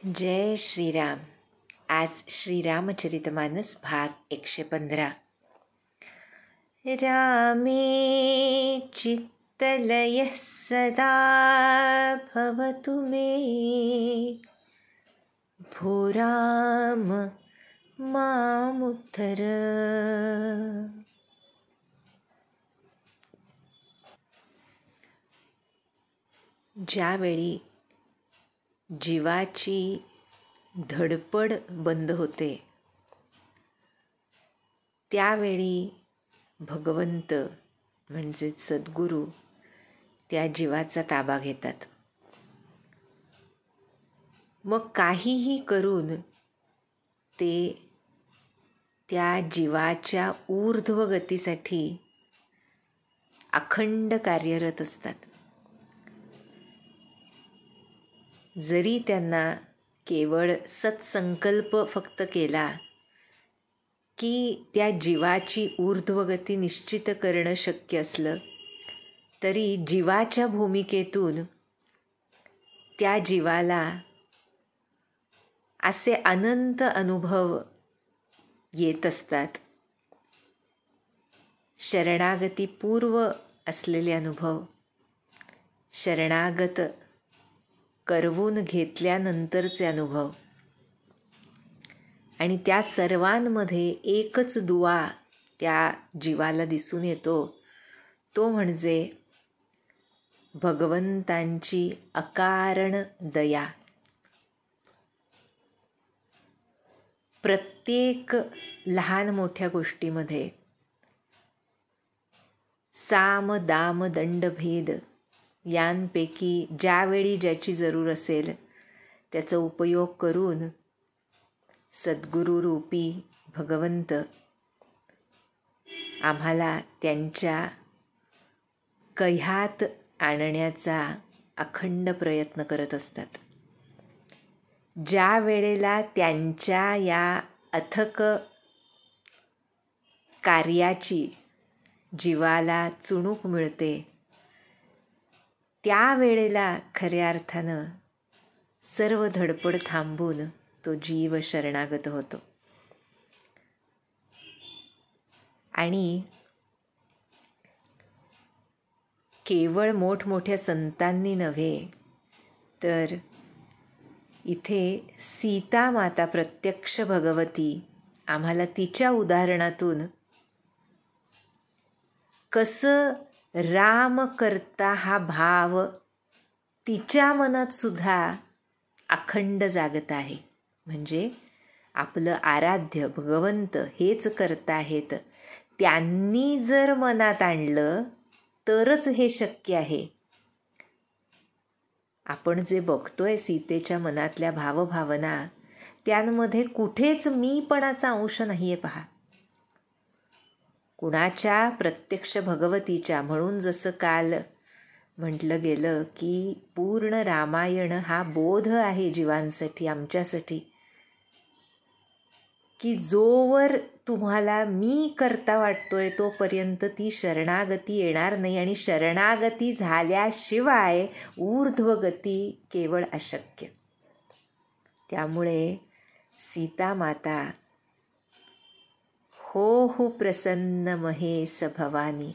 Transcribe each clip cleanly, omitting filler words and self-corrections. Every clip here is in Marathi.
जय श्रीराम. आज श्रीरामचरितमानस भाग 115. रामे चित्तलयः सदा भवतु मे, भो राम मामुद्धर. ज्यावेळी जीवाची धडपड बंद होते त्यावेळी भगवंत म्हणजेच सद्गुरू त्या जीवाचा ताबा घेतात. मग काहीही करून ते त्या जीवाच्या ऊर्ध्व गतीसाठी अखंड कार्यरत असतात. जरी त्यांना केवळ सत्संकल्प फक्त केला की त्या जीवाची ऊर्ध्वगती निश्चित करणं शक्य असलं तरी जीवाच्या भूमिकेतून त्या जीवाला असे अनंत अनुभव येत असतात. शरणागतीपूर्व असलेले अनुभव, शरणागत करवून घेतल्यानंतरचे अनुभव, आणि त्या सर्वांमध्ये एकच दुवा त्या जीवाला दिसून येतो, तो म्हणजे भगवंतांची अकारण दया. प्रत्येक लहान मोठ्या गोष्टीमध्ये साम दाम दंड भेद यांपैकी ज्यावेळी ज्याची जरूर असेल त्याचा उपयोग करून सद्गुरुरूपी भगवंत आम्हाला त्यांच्या कह्यात आणण्याचा अखंड प्रयत्न करत असतात. ज्या वेळेला त्यांच्या या अथक कार्याची जीवाला चुणूक मिळते त्या वेळेला खऱ्या अर्थानं सर्व धडपड थांबून तो जीव शरणागत होतो. आणि केवळ मोठमोठ्या संतांनी नव्हे तर इथे सीता माता प्रत्यक्ष भगवती आम्हाला तिच्या उदाहरणातून कसं राम करता हा भाव तिच्या मनात सुद्धा अखंड जागत आहे. म्हणजे आपलं आराध्य भगवंत हेच करता आहेत, त्यांनी जर मनात आणलं तरच हे शक्य आहे. आपण जे बघतोय सीतेच्या मनातल्या भावभावना त्यांमध्ये कुठेच मीपणाचा अंश नाहीये. पहा, कुणाच्या प्रत्यक्ष भगवतीच्या. म्हणून जसं काल म्हटलं गेलं की पूर्ण रामायण हा बोध आहे जीवांसाठी, आमच्यासाठी, की जोवर तुम्हाला मी करता वाटतोय तोपर्यंत ती शरणागती येणार नाही, आणि शरणागती झाल्याशिवाय ऊर्ध्वगती केवळ अशक्य. त्यामुळे सीता माता हो प्रसन्न महेश भवानी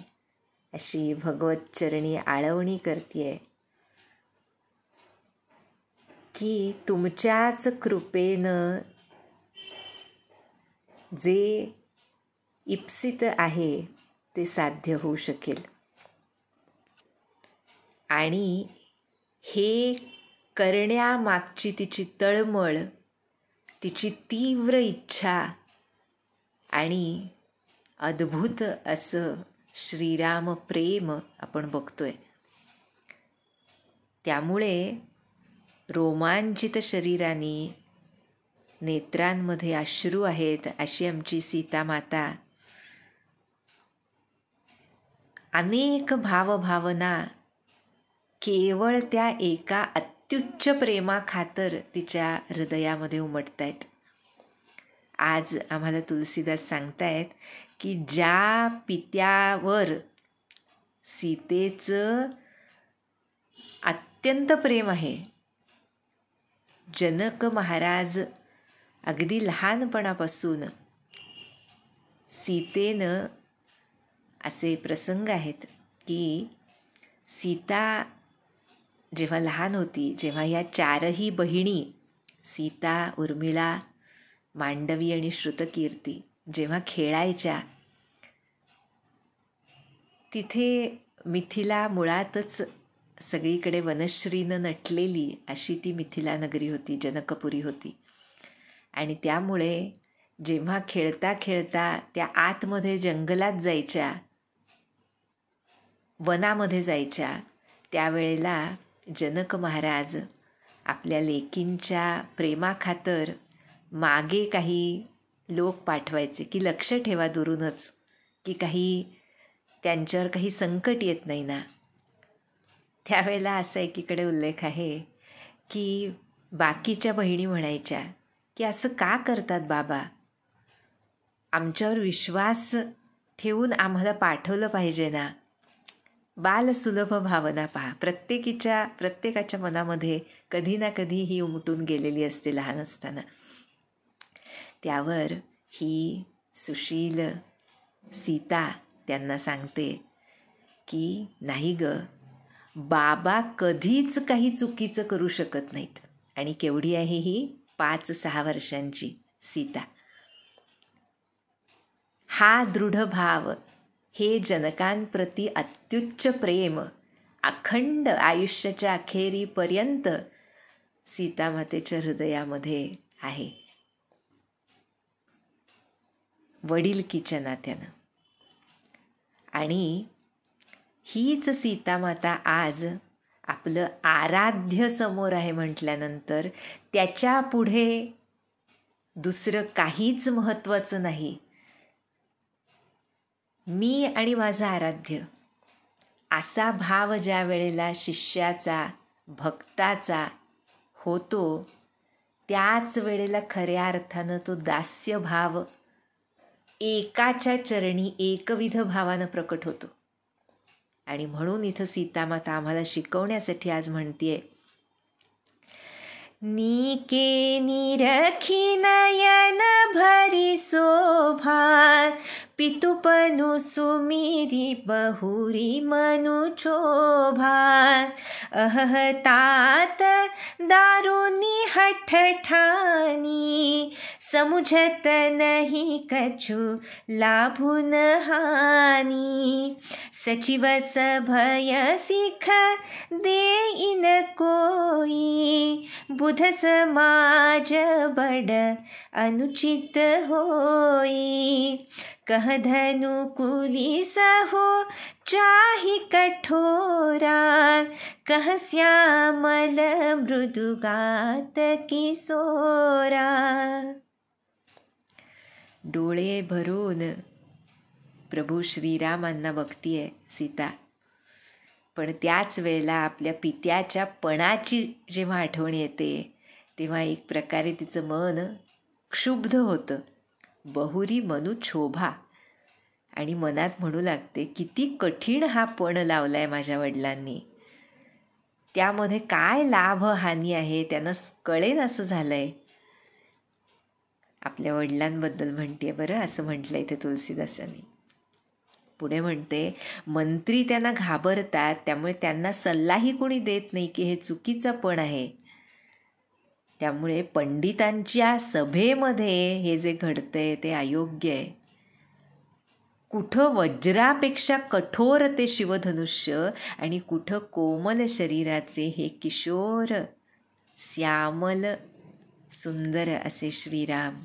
अशी भगवत चरणी आळवणी करतेय की तुमच्याच कृपेनं जे इप्सित आहे ते साध्य होऊ शकेल. आणि हे करण्यामागची तिची तळमळ, तिची तीव्र इच्छा आणि अद्भुत असं श्रीराम प्रेम आपण बघतोय. त्यामुळे रोमांचित शरीराने, नेत्रांमध्ये अश्रू आहेत अशी आमची सीता माता अनेक भावभावना केवळ त्या एका अत्युच्च प्रेमाखातर तिच्या हृदयामध्ये उमटतायत. आज आम्हाला तुलसीदास सांगतायत की ज्या पित्यावर सीतेचं अत्यंत प्रेम आहे, जनक महाराज अगदी लहानपणापासून सीतेनं असे प्रसंग आहेत की सीता जेव्हा लहान होती, जेव्हा या चारही बहिणी सीता, उर्मिळा, मांडवी आणि श्रुतकीर्ती जेव्हा खेळायच्या, तिथे मिथिला मुळातच सगळीकडे वनश्रीनं नटलेली अशी ती मिथिला नगरी होती, जनकपुरी होती. आणि त्यामुळे जेव्हा खेळता खेळता त्या आतमध्ये जंगलात जायच्या, वनामध्ये जायच्या, त्यावेळेला जनक महाराज आपल्या लेकींच्या प्रेमाखातर मागे काही लोक पाठवायचे की लक्ष ठेवा दुरूनच, की काही त्यांच्यावर काही संकट येत नाही ना. त्यावेळेला असा एकीकडे उल्लेख आहे की बाकीच्या बहिणी म्हणायच्या की असं का करतात बाबा, आमच्यावर विश्वास ठेवून आम्हाला पाठवलं पाहिजे ना. बालसुलभ भावना पहा, प्रत्येकाच्या मनामध्ये कधी ना कधी ही उमटून गेलेली असते लहान असताना. त्यावर ही सुशील सीता त्यांना सांगते की नाही ग, बाबा कधीच काही चुकीचं करू शकत नाहीत. आणि केवढी आहे ही, 5-6 वर्षांची सीता. हा दृढ भाव, हे जनकांप्रती अत्युच्च प्रेम अखंड आयुष्याच्या अखेरीपर्यंत सीतामातेच्या हृदयामध्ये आहे, वडिलकीच्या नात्यानं. आणि हीच सीतामाता आज आपलं आराध्य समोर आहे म्हटल्यानंतर त्याच्या पुढे दुसरं काहीच महत्त्वाचं नाही. मी आणि माझं आराध्य, असा भाव ज्या वेळेला शिष्याचा, भक्ताचा होतो, त्याच वेळेला खऱ्या अर्थानं तो दास्य भाव एकाच्या चरणी एकविध भावानं प्रकट होतो. आणि म्हणून इथं सीतामाता आम्हाला शिकवण्यासाठी आज म्हणतीये, नीके निरखी नयन भरी शोभा, पितुपनु सुमिरी बहुरी मनु चोभा, अहतात दारुनी हठ ठानी, समुझत नहीं कछु लाभुन हानी, सचिव सभय सिख देइन कोई, बुध समाज बड़ अनुचित होई, कह धनुकुली सहो चाहि कठोरा, कह श्यामल मृदुगात किशोरा. डोळे भरून प्रभू श्रीरामांना बघतीये सीता, पण त्याच वेळेला आपल्या पित्याच्या पणाची जेव्हा आठवण येते, तेव्हा एक प्रकारे तिचं मन क्षुब्ध होतं. बहुरी मनु क्षोभा, आणि मनात म्हणू लागते, किती कठीण हा पण लावलाय माझ्या वडिलांनी, त्यामध्ये काय लाभ हानी आहे त्यांना कळेन असं झालंय. आपल्या वडिलांबद्दल म्हणते बरं, असं म्हटलंय इथे तुलसीदासांनी. पुढे म्हणते, मंत्री त्यांना घाबरतात, त्यामुळे त्यांना सल्लाही कोणी देत नाही की हे चुकीचं पण आहे. त्यामुळे पंडितांच्या सभेमध्ये हे जे घडतंय ते अयोग्य आहे. कुठं वज्रापेक्षा कठोर ते शिवधनुष्य, आणि कुठं कोमल शरीराचे हे किशोर श्यामल सुंदर असे श्रीराम.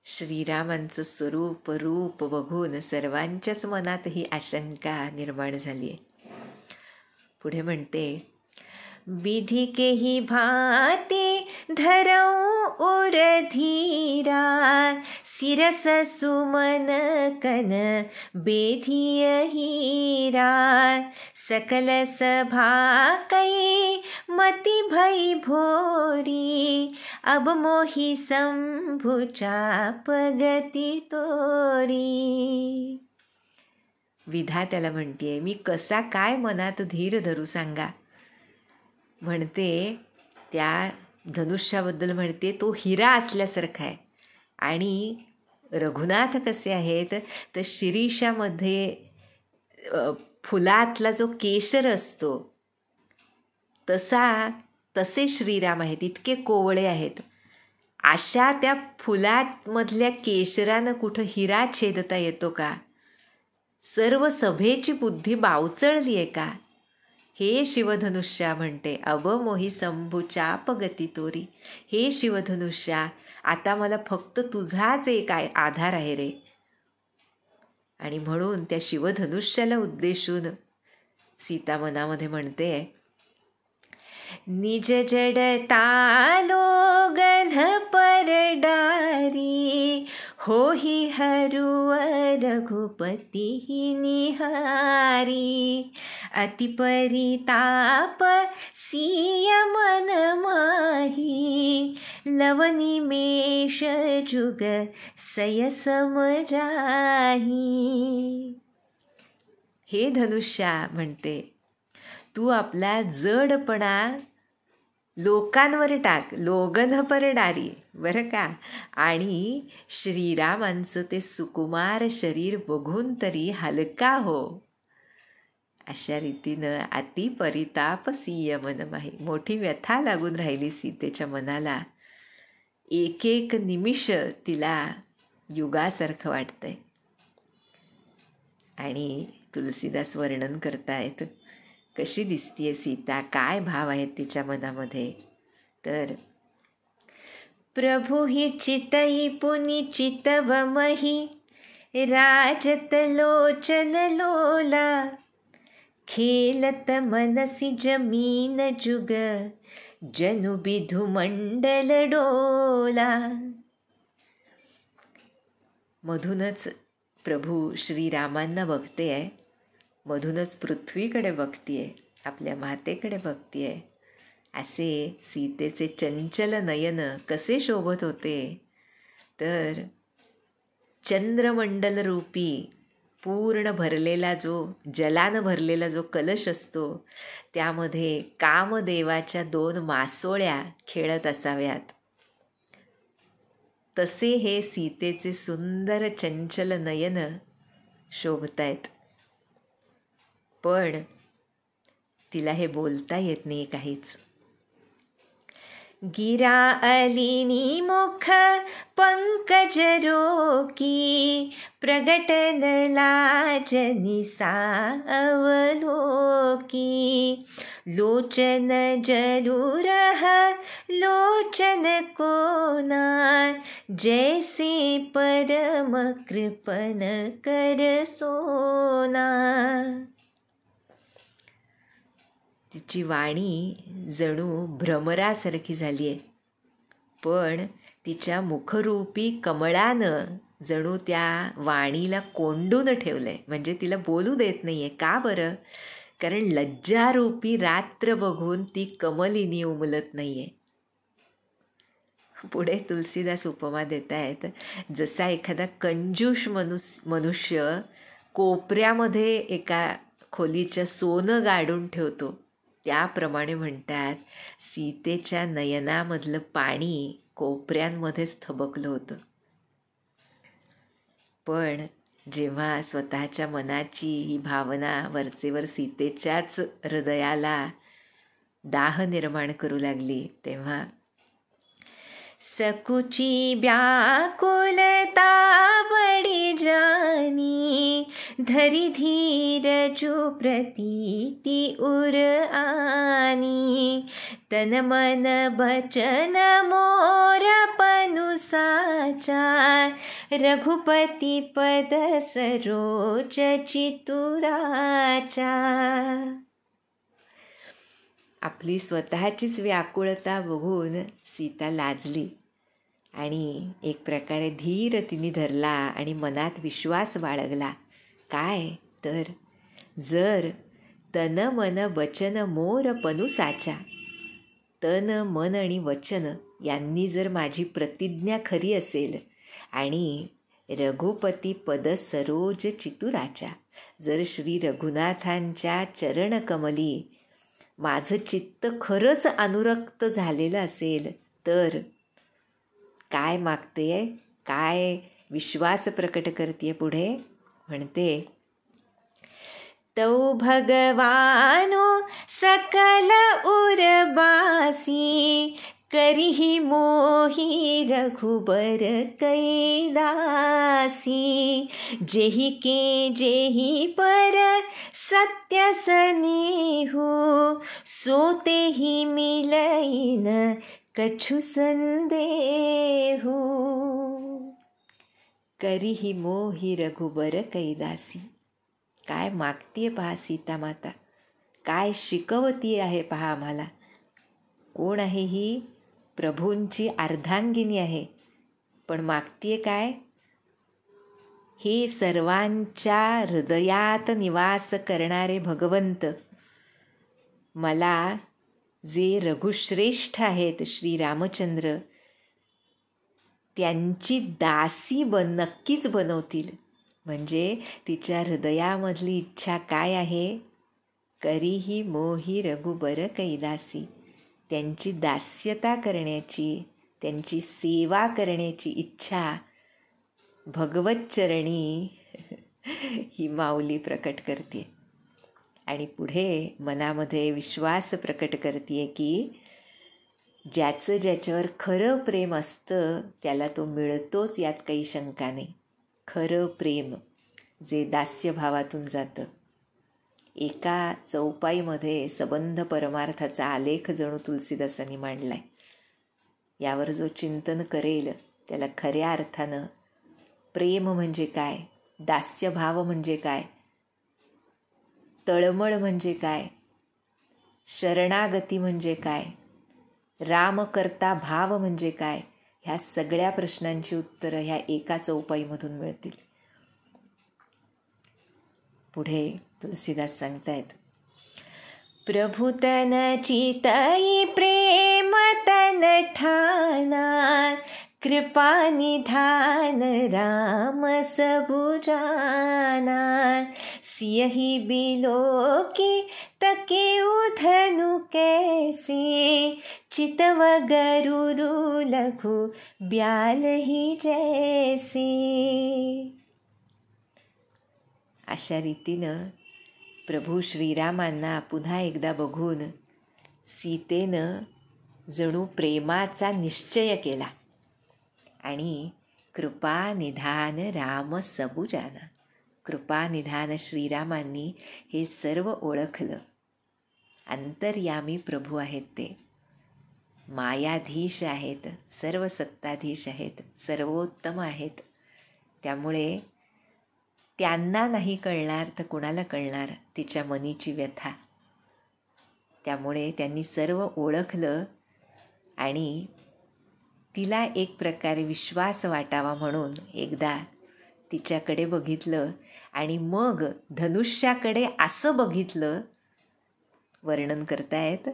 श्रीरामांचं स्वरूप रूप बघून सर्वांच्याच मनात ही आशंका निर्माण झाली आहे. पुढे म्हणते, विधि के ही भांति धरऊं उर धीरा, सिरस सुमन कन बेधिय हीरा, सकल सभा कई मति भई भोरी, अब मोहि शंभु चाप गती तोरी. विधात्याला म्हणतेय, मी कसा काय मनात धीर धरू सांगा. म्हणते त्या धनुष्याबद्दल म्हणते तो हिरा असल्यासारखा आहे. आणि रघुनाथ कसे आहेत तर शिरीषामध्ये फुलातला जो केशर असतो तसे श्रीराम आहेत, इतके कोवळे आहेत. अशा त्या फुलामधल्या केशरानं कुठं हिरा छेदता येतो का? सर्व सभेची बुद्धी बावचळली आहे का? हे शिवधनुष्या म्हणते, अब मोही संभू चाप गती तोरी. हे शिवधनुष्या, आता मला फक्त तुझाच एक आधार आहे रे. आणि म्हणून त्या शिवधनुष्याला उद्देशून सीता मनामध्ये म्हणते, निज जडता लोगन परडारी, होही हरुव रघुपती निहारी. अति परिताप सिय मन माही, लवनिमेष जुग सय समजाही. हे धनुष्या म्हणते, तू आपला जडपणा लोकांवर टाक, लोगन परडारी, बरं का. आणि श्रीरामांचं ते सुकुमार शरीर बघून तरी हलका हो. अशा रीतीनं अति परिताप सिय मन माही, मोठी व्यथा लागून राहिली सीतेच्या मनाला. एक एक निमिष तिला युगासारखं वाटतंय. आणि तुलसीदास वर्णन करतायत कशी दिसतीये सीता, काय भाव आहेत तिच्या मनामध्ये. तर प्रभु ही चितई पुनि चितवमही, राजत लोचन लोला. खेलत मनसी जमीन जुग, जनु बिधु मंडल डोला. मधूनच प्रभू श्रीरामांना बघते आहे, मधूनच पृथ्वीकडे बघतीये, आपल्या मातेकडे बघतीये. असे सीतेचे चंचल नयन कसे शोभत होते. तर चंद्रमंडल रूपी पूर्ण भरलेला जलानं भरलेला जो कलश असतो त्यामध्ये कामदेवाच्या 2 मासोळ्या खेळत असाव्यात, तसे हे सीतेचे सुंदर चंचल नयन शोभतायत. पण तिला हे बोलता येत नाही काहीच. गिरा अलिनी मुख पंकज रोकी, प्रगटन लाजनी सावलोकी. लोचन जलूरह लोचन कोना, जैसे परम कृपन कर सोना. तिची वाणी जणू भ्रमरासारखी झाली आहे, पण तिच्या मुखरूपी कमळानं जणू त्या वाणीला कोंडून ठेवलं आहे. म्हणजे तिला बोलू देत नाही आहे. का बरं? कारण लज्जारूपी रात्र बघून ती कमलिनी उमलत नाही आहे. पुढे तुलसीदास उपमा देत आहेत, जसा एखादा कंजूष मनुष्य कोपऱ्यामध्ये एका खोलीच्या सोनं गाडून ठेवतो, त्याप्रमाणे म्हणतात सीतेच्या नयनामधलं पाणी कोपऱ्यांमध्येच थबकलं होतं. पण जेव्हा स्वतःच्या मनाची ही भावना वरचेवर सीतेच्याच हृदयाला दाह निर्माण करू लागली, तेव्हा सकुची व्याकुलता बड़ी जानी, धरी धीरजु प्रतीति उर आनी. तन मन बचन मोर पनु साचा, रघुपति पद सरोज चितुराचा. आपली स्वतःचीच व्याकुळता बघून सीता लाजली आणि एक प्रकारे धीर तिने धरला आणि मनात विश्वास बाळगला. काय तर, जर तन मन वचन मोर पनुसाचा, तन मन आणि वचन यांनी जर माझी प्रतिज्ञा खरी असेल आणि रघुपती पद सरोज चितुराच्या, जर श्री रघुनाथांच्या चरणकमली माझं चित्त खरंच अनुरक्त झालेलं असेल तर काय मागते, काय विश्वास प्रकट करते पुढे म्हणते, तौ भगवानो सकल उर्वासी करिहि मोहि रघुबर कैलासी जेहि के जेहि पर सत्य सनेहु सोतेहि मिलइन कछु संदेहु करिहि मोहि रघुबर कैलासी. काय मागतीये पहा सीता माता, काय शिकवती आहे पहा आम्हाला. कोण आहे ही? प्रभूंची अर्धांगिनी आहे. पण मागतीये काय? हे सर्वांच्या हृदयात निवास करणारे भगवंत मला जे रघुश्रेष्ठ आहेत श्री रामचंद्र त्यांची दासी नक्कीच बनवतील. म्हणजे तिच्या हृदयामधली इच्छा काय आहे? करिहि मोहि रघुबर कैलासी. त्यांची दास्यता करण्याची, त्यांची सेवा करण्याची इच्छा भगवत चरणी ही माऊली प्रकट करते. आणि पुढे मनामध्ये विश्वास प्रकट करते की ज्याचं ज्याच्यावर खरं प्रेम असतं त्याला तो मिळतोच, यात काही शंका नाही. खरं प्रेम जे दास्यभावातून जातं. एका चौपाईमध्ये सबंध परमार्थाचा आलेख जणू तुलसीदासांनी मांडलाय. यावर जो चिंतन करेल त्याला खऱ्या अर्थानं प्रेम म्हणजे काय, दास्यभाव म्हणजे काय, तळमळ म्हणजे काय, शरणागती म्हणजे काय, रामकर्ता भाव म्हणजे काय, ह्या सगळ्या प्रश्नांची उत्तरं ह्या एका चौपाईमधून मिळतील. पुढे तुलसीदास सांगतायत, प्रभु तन चितई प्रेम तन ठाना कृपा निधान राम सबु जाना सियहि बिलो की तके उधनु कैसे चितव गरुरु लघु ब्याल ही जैसे. अशा रीतीनं प्रभू श्रीरामांना पुन्हा एकदा बघून सीतेनं जणू प्रेमाचा निश्चय केला आणि कृपा निधान राम सबु जाना. कृपा निधान श्रीरामांनी हे सर्व ओळखलं. अंतर्यामी प्रभू आहेत, ते मायाधीश आहेत, सर्व सत्ताधीश आहेत, सर्वोत्तम आहेत. त्यामुळे त्यांना नाही कळणार तर कुणाला कळणार तिच्या मनीची व्यथा. त्यामुळे त्यांनी सर्व ओळखलं आणि तिला एक प्रकारे विश्वास वाटावा म्हणून एकदा तिच्याकडे बघितलं आणि मग धनुष्याकडे असं बघितलं. वर्णन करतायत,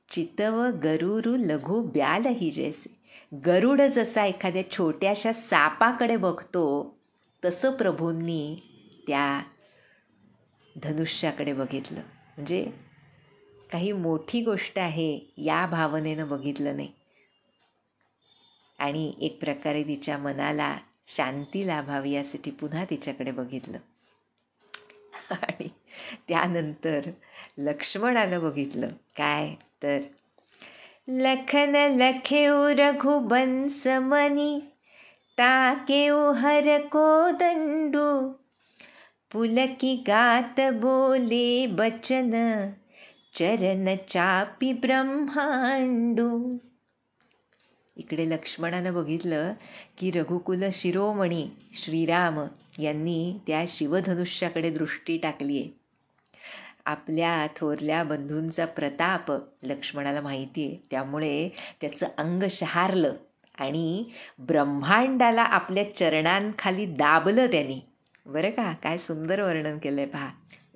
चितव गरुरु लघु ब्याल ही जैसे. गरुड जसा एखाद्या छोट्याशा सापाकडे बघतो तसं प्रभूंनी त्या धनुष्याकडे बघितलं. म्हणजे काही मोठी गोष्ट आहे या भावनेनं बघितलं नाही आणि एक प्रकारे तिच्या मनाला शांती लाभावी यासाठी पुन्हा तिच्याकडे बघितलं. आणि त्यानंतर लक्ष्मणानं बघितलं. काय तर, लखन लखेऊ रघुबंस मनी ताकेऊ हर को दंडू पुलकी गात बोले बचन चरण चापी ब्रह्मांडू. इकडे लक्ष्मणानं बघितलं की रघुकुल शिरोमणी श्रीराम यांनी त्या शिवधनुष्याकडे दृष्टी टाकली आहे. आपल्या थोरल्या बंधूंचा प्रताप लक्ष्मणाला माहिती आहे. त्यामुळे त्याचं अंग शहारलं आणि ब्रह्मांडाला आपल्या चरणांखाली दाबलं त्यांनी. बरं का, काय सुंदर वर्णन केलंय पहा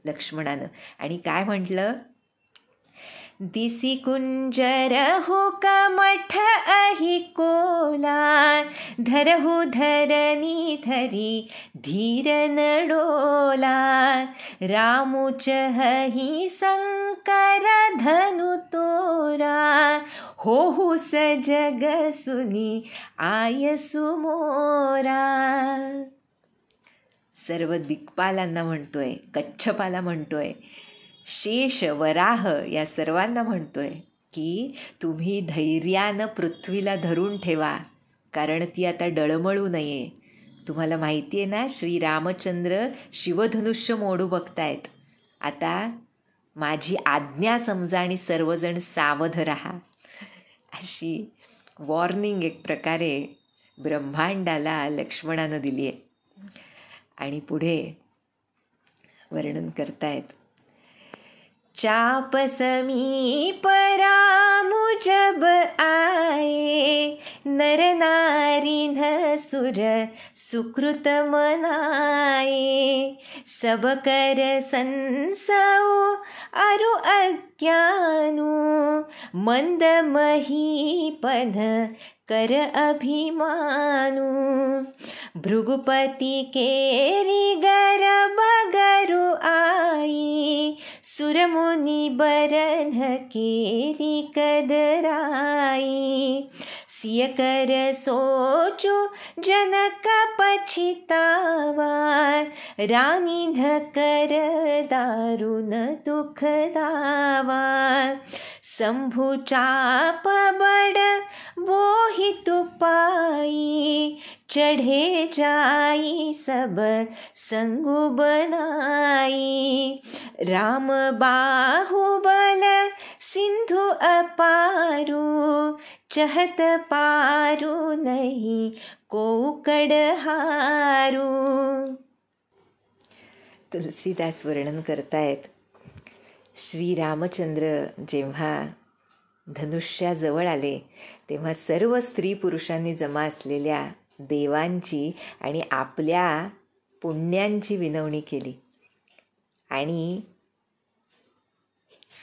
लक्ष्मणानं. आणि काय म्हटलं, दिसी कुंजर हो कमठ अहि कोला, धरहु धरनी धरी धीर न डोला, रामु चहहि शंकर धनु तोरा, होहु सजग सुनी आयसु मोरा. सर्व दिक्पालांना म्हणतोय, कच्छपाला म्हणतोय, शेष वराह या सर्वांना म्हणतोय की तुम्ही धैर्यानं पृथ्वीला धरून ठेवा, कारण ती आता डळमळू नये. तुम्हाला माहिती आहे ना, श्रीरामचंद्र शिवधनुष्य मोडू बघतायत. आता माझी आज्ञा समजा आणि सर्वजण सावध राहा, अशी वॉर्निंग एक प्रकारे ब्रह्मांडाला लक्ष्मणानं दिली आहे. आणि पुढे वर्णन करतायत. चाप समीप रामु जब आए, नर नारी न सुर सुकृत मनाए, सब कर संसऊ अरु अज्ञानु, मंद महीपन कर अभिमानु, भृगुपति केरी गर्भ गरु आई, सुरमुनि बरन केरी कदराई, सिय कर सोचु जनक पछितावा, रानी धकर दारुण दुख दावा, शंभु चाप बड़ बोहितु पाई, चढ़े जाई सब संगु बनाई, राम बाहुबल सिंधु अपारू, चहत पारू नहीं को कड़हारू. तुलसीदास वर्णन करतायत, श्रीरामचंद्र जेव्हा धनुष्याजवळ आले तेव्हा सर्व स्त्री पुरुषांनी जमा असलेल्या देवांची आणि आपल्या पुण्यांची विनवणी केली आणि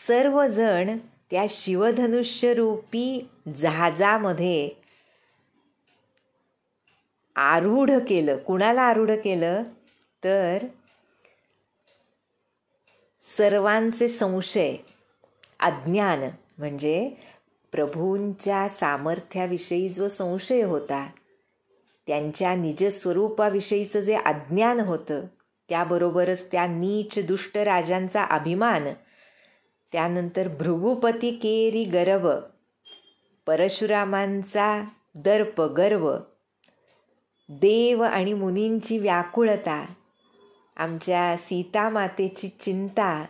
सर्वजण त्या शिवधनुष्यरूपी जहाजामध्ये आरूढ केलं. कुणाला आरूढ केलं तर सर्वांचे संशय, अज्ञान, म्हणजे प्रभूंच्या सामर्थ्याविषयी जो संशय होता, त्यांच्या निजस्वरूपाविषयीचं जे अज्ञान होतं, त्याबरोबरच त्या नीच दुष्ट राजांचा अभिमान, त्यानंतर भृगुपती केरी गर्व, परशुरामांचा दर्प गर्व, देव आणि मुनींची व्याकुळता, आमच्या सीतामातेची चिंता,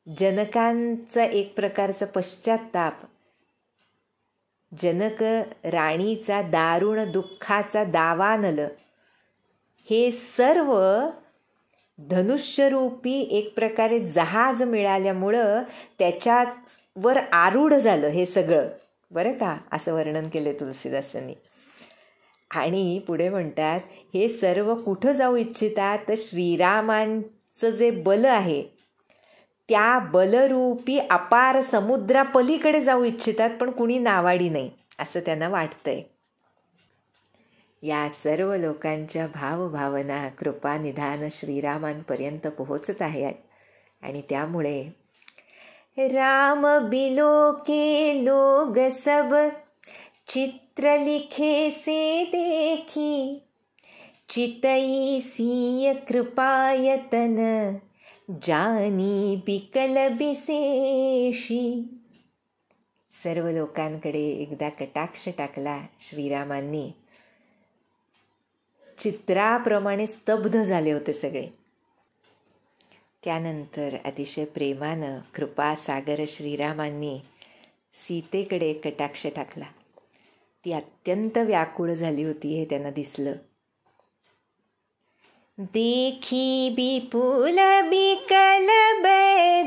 जनकांचा एक प्रकारचा पश्चात्ताप, जनक राणीचा दारुण दुःखाचा दावानल, हे सर्व धनुष्यरूपी एक प्रकारे जहाज मिळाल्यामुळं त्याच्यावर आरूढ झालं हे सगळं, बरं का, असं वर्णन केलं तुलसीदासांनी. आणि पुढे म्हणतात, हे सर्व कुठं जाऊ इच्छितात तर श्रीरामांचं जे बल आहे त्या बलरूपी अपार समुद्रापलीकडे जाऊ इच्छितात, पण कुणी नावाडी नाही असं त्यांना वाटतंय. या सर्व लोकांच्या भावभावना कृपानिधान श्रीरामांपर्यंत पोहोचत आहेत आणि त्यामुळे राम बिलो के लोग सब चित्र लिखे से देखी, चितई सीय कृपायतन जानी बिकल बिसेशी. सर्व लोकांकडे एकदा कटाक्ष टाकला श्रीरामांनी. चित्राप्रमाणे स्तब्ध झाले होते सगळे. त्यानंतर अतिशय प्रेमानं कृपासागर श्रीरामांनी सीतेकडे कटाक्ष टाकला. ती अत्यंत व्याकुळ झाली होती हे त्यांना दिसलं. देखी विपुल बिकल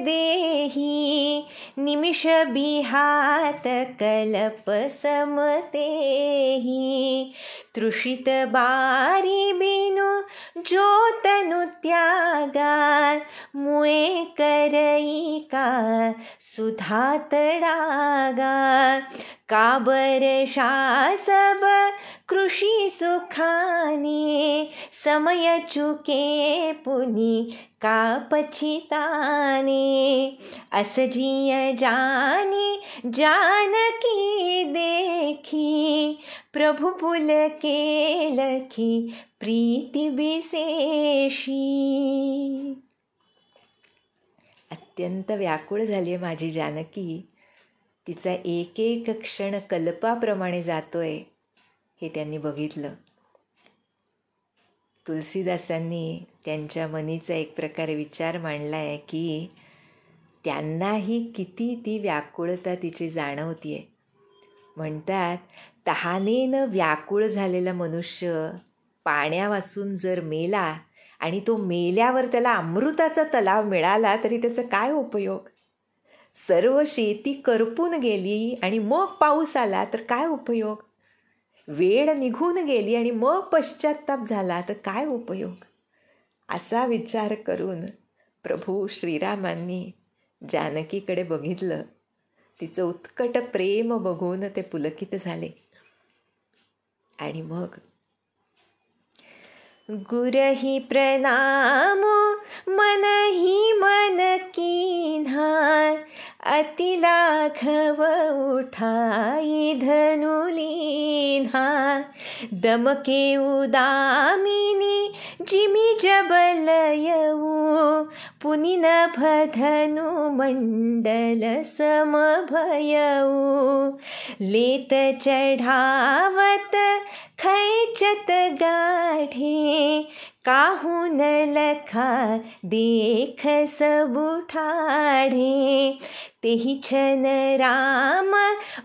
देही, निमिष बिहात कल्प समतेही। तृषित बारी बिनु जो तनु त्यागा, मुळे करई का सुधा तडागा। का बरषा सब कृषी सुखाने, समय चुके पुनि का पछिताने। अस जिय जानी जानकी देखी, प्रभु पुल के लखी प्रीति विशेषी। अत्यंत व्याकुळ झाली आहे माझी जानकी. तिचा एक एक क्षण कल्पाप्रमाणे जातोय हे त्यांनी बघितलं. तुलसीदासांनी त्यांच्या मनीचा एक प्रकारे विचार मांडला आहे की त्यांनाही किती ती व्याकुळता तिची जाणवतीये. म्हणतात, तहानेनं व्याकुळ झालेला मनुष्य पाण्या वाचून जर मेला आणि तो मेल्यावर त्याला अमृताचा तलाव मिळाला तरी त्याचा काय उपयोग? सर्व शेती करपून गेली आणि मग पाऊस आला तर काय उपयोग? वेळ निघून गेली आणि मग पश्चात्ताप झाला तर काय उपयोग? असा विचार करून प्रभू श्रीरामांनी जानकीकडे बघितलं. तिचं उत्कट प्रेम बघून ते पुलकित झाले. आणि मग गुरही प्रणाम मनही मन कीन्हा, अति लाघव उठाई धनुलीन्हा. दमके उदामिनी जिमी जबल येऊ, पुनि नभ धनु मंडल समभयऊ. लेत चढावत खैचत गाढे, काहून लखा देख सबु ठाढे. तेहि छन राम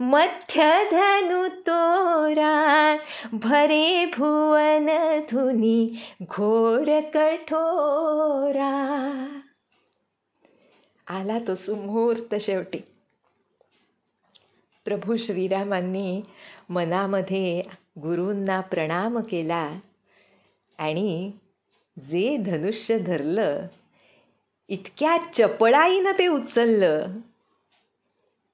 मध्य धनु तोरा, भरे भुवन धुनी घोर कठोरा. आला तो सुमुहूर्त शेवटी. प्रभू श्रीरामांनी मनामध्ये गुरूंना प्रणाम केला आणि जे धनुष्य धरलं, इतक्या चपळाईनं ते उचललं.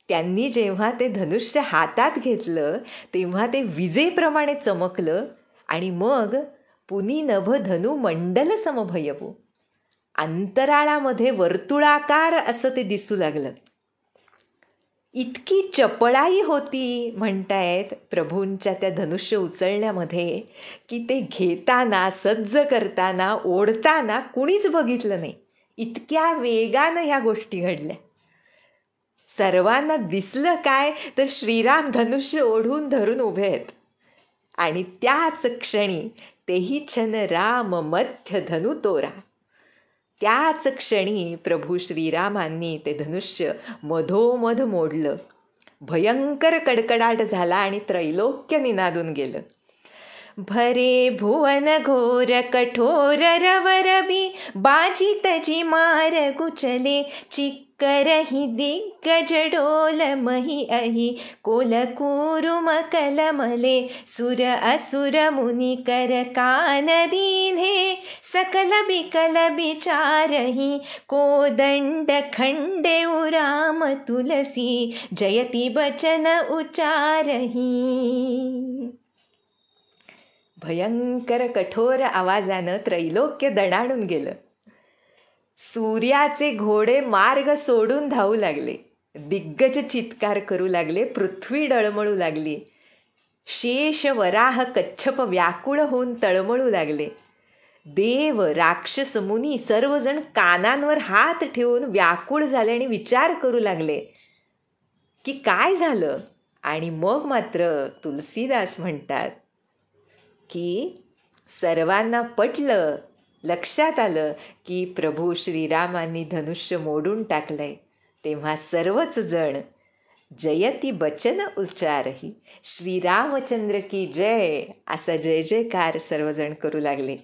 त्यांनी जेव्हा ते धनुष्य हातात घेतलं तेव्हा ते विजेप्रमाणे चमकलं आणि मग पुनी नभ धनु मंडल समभयवू, अंतराळामध्ये वर्तुळाकार असं ते दिसू लागलं. इतकी चपळाई होती म्हणतायत प्रभूंच्या त्या धनुष्य उचलण्यामध्ये की ते घेताना, सज्ज करताना, ओढताना कुणीच बघितलं नाही. इतक्या वेगानं ह्या गोष्टी घडल्या. सर्वांना दिसलं काय तर श्रीराम धनुष्य ओढून धरून उभे आहेत आणि त्याच क्षणी तेही छन राम मध्य धनु तोरा. त्याच क्षणी प्रभू श्रीरामांनी ते धनुष्य मधोमध मोडलं. भयंकर कडकडाट झाला आणि त्रैलोक्य निनादून गेलं. भरे भुवन घोर कठोर रवरबी, बाजी तजी मार गुचले. चिक्करहि दिग्गज डोल मही अहि, कोल कुरुम कलमले. सुर असुर मुनि कर कान दीन्हे, सकल बिकल बिचारही. कोदंड खंडेउ राम तुलसी, जयति बचन उचारही. भयंकर कठोर आवाजानं त्रैलोक्य दणाणून गेलं. सूर्याचे घोडे मार्ग सोडून धावू लागले. दिग्गज चित्कार करू लागले. पृथ्वी डळमळू लागली. शेष वराह कच्छप व्याकुळ होऊन तळमळू लागले. देव राक्षस मुनी सर्वजण कानांवर हात ठेवून व्याकुळ झाले आणि विचार करू लागले की काय झालं. आणि मग मात्र तुलसीदास म्हणतात की सर्वांना पटलं, लक्षात आलं की प्रभू श्रीरामांनी धनुष्य मोडून टाकलंय. तेव्हा सर्वच जण जयती बचन उच्चारही, श्रीरामचंद्र की जय असा जय जयकार सर्वजण करू लागले.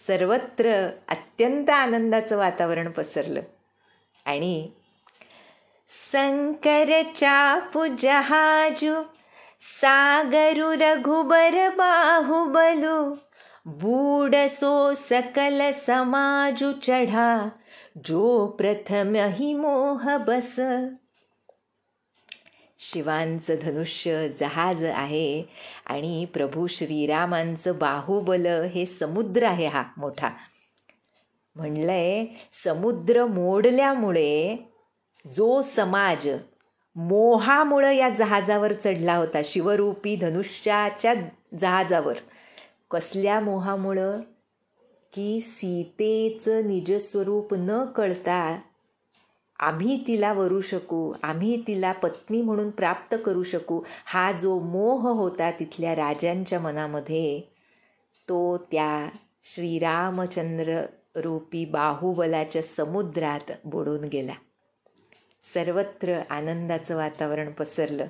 सर्वत्र अत्यंत आनंदाचं वातावरण पसरलं. आणि शंकर चापु जहाजु सागरु रघुबर बाहुबलु बूढ़सो सकल समाजु चढ़ा जो प्रथम ही मोह बस. शिवांचं धनुष्य जहाज आहे आणि प्रभू श्रीरामांचं बाहुबल हे समुद्र आहे. हा मोठा म्हणलंय, समुद्र मोडल्यामुळे जो समाज मोहामुळं या जहाजावर चढला होता, शिवरूपी धनुष्याच्या जहाजावर. कसल्या मोहामुळं? की सीतेचं निजस्वरूप न कळता आम्ही तिला वरू शकू, आम्ही तिला पत्नी म्हणून प्राप्त करू शकू, हा जो मोह होता तिथल्या राजांच्या मनामध्ये, तो त्या श्रीरामचंद्र रूपी बाहुबलाच्या समुद्रात बुडून गेला. सर्वत्र आनंदाचं वातावरण पसरलं.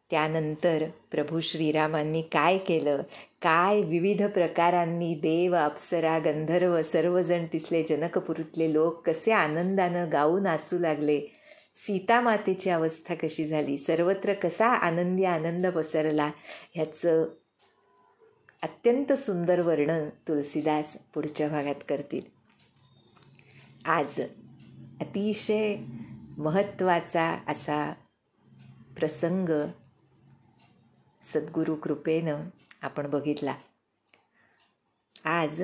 त्यानंतर प्रभू श्रीरामांनी काय केलं, काय विविध प्रकारांनी देव, अप्सरा, गंधर्व सर्वजण तिथले जनकपुरीतले लोक कसे आनंदानं गाऊ नाचू लागले, सीतामातेची अवस्था कशी झाली, सर्वत्र कसा आनंदी आनंद पसरला, ह्याचं अत्यंत सुंदर वर्णन तुलसीदास पुढच्या भागात करतील. आज अतिशय महत्त्वाचा असा प्रसंग सद्गुरु कृपेनं आपण बघितला. आज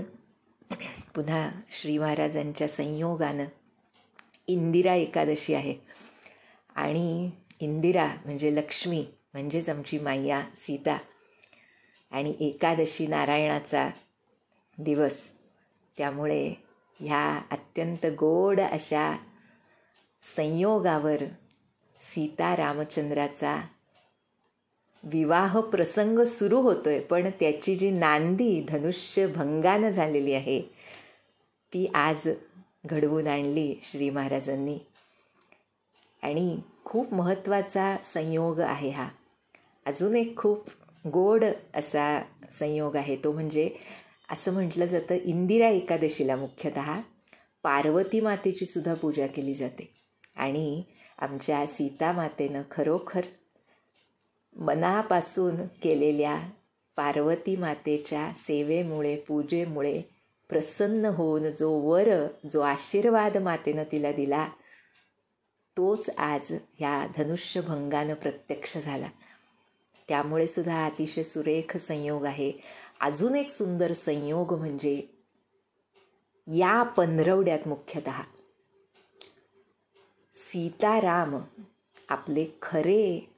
पुन्हा श्री महाराजांच्या संयोगानं इंदिरा एकादशी आहे. आणि इंदिरा म्हणजे लक्ष्मी, म्हणजेच आमची मैया सीता, आणि एकादशी नारायणाचा दिवस. त्यामुळे ह्या अत्यंत गोड अशा संयोगावर सीता रामचंद्राचा विवाह प्रसंग सुरू होतोय. पण त्याची जी नांदी धनुष्य भंगानं झालेली आहे ती आज घडवून आणली श्री महाराजांनी. आणि खूप महत्त्वाचा संयोग आहे हा. अजून एक खूप गोड असा संयोग आहे, तो म्हणजे असं म्हटलं जातं, इंदिरा एकादशीला मुख्यतः पार्वती मातेची सुद्धा पूजा केली जाते. आणि आमच्या सीतामातेनं खरोखर मनापासून केलेल्या पार्वती मातेच्या सेवेमुळे, पूजेमुळे प्रसन्न होऊन जो वर, जो आशीर्वाद मातेनं तिला दिला, तोच आज ह्या धनुष्यभंगानं प्रत्यक्ष झाला. त्यामुळे सुद्धा अतिशय सुरेख संयोग आहे. अजून एक सुंदर संयोग म्हणजे या पंधरवड्यात मुख्यतः सीताराम आपले खरे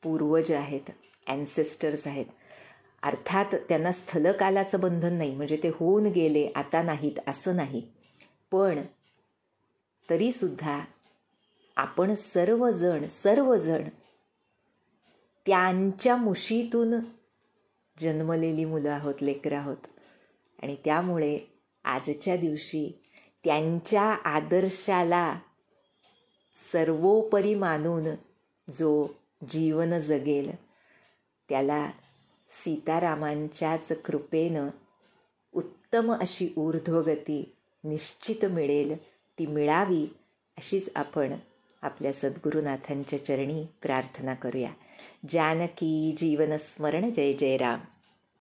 पूर्वज आहेत, ॲन्सेस्टर्स आहेत. अर्थात त्यांना स्थलकालाचं बंधन नाही, म्हणजे ते होऊन गेले आता नाहीत असं नाही. पण तरीसुद्धा आपण सर्वजण त्यांच्या मुशीतून जन्मलेली मुलं आहोत, लेकरं आहोत. आणि त्यामुळे आजच्या दिवशी त्यांच्या आदर्शाला सर्वोपरी मानून जो जीवन जगेल त्याला सीतारामांच्याच कृपेनं उत्तम अशी ऊर्ध्वगती निश्चित मिळेल. ती मिळावी अशीच आपण आपल्या सद्गुरुनाथांच्या चरणी प्रार्थना करूया. जानकी जीवन स्मरण. जय जय राम.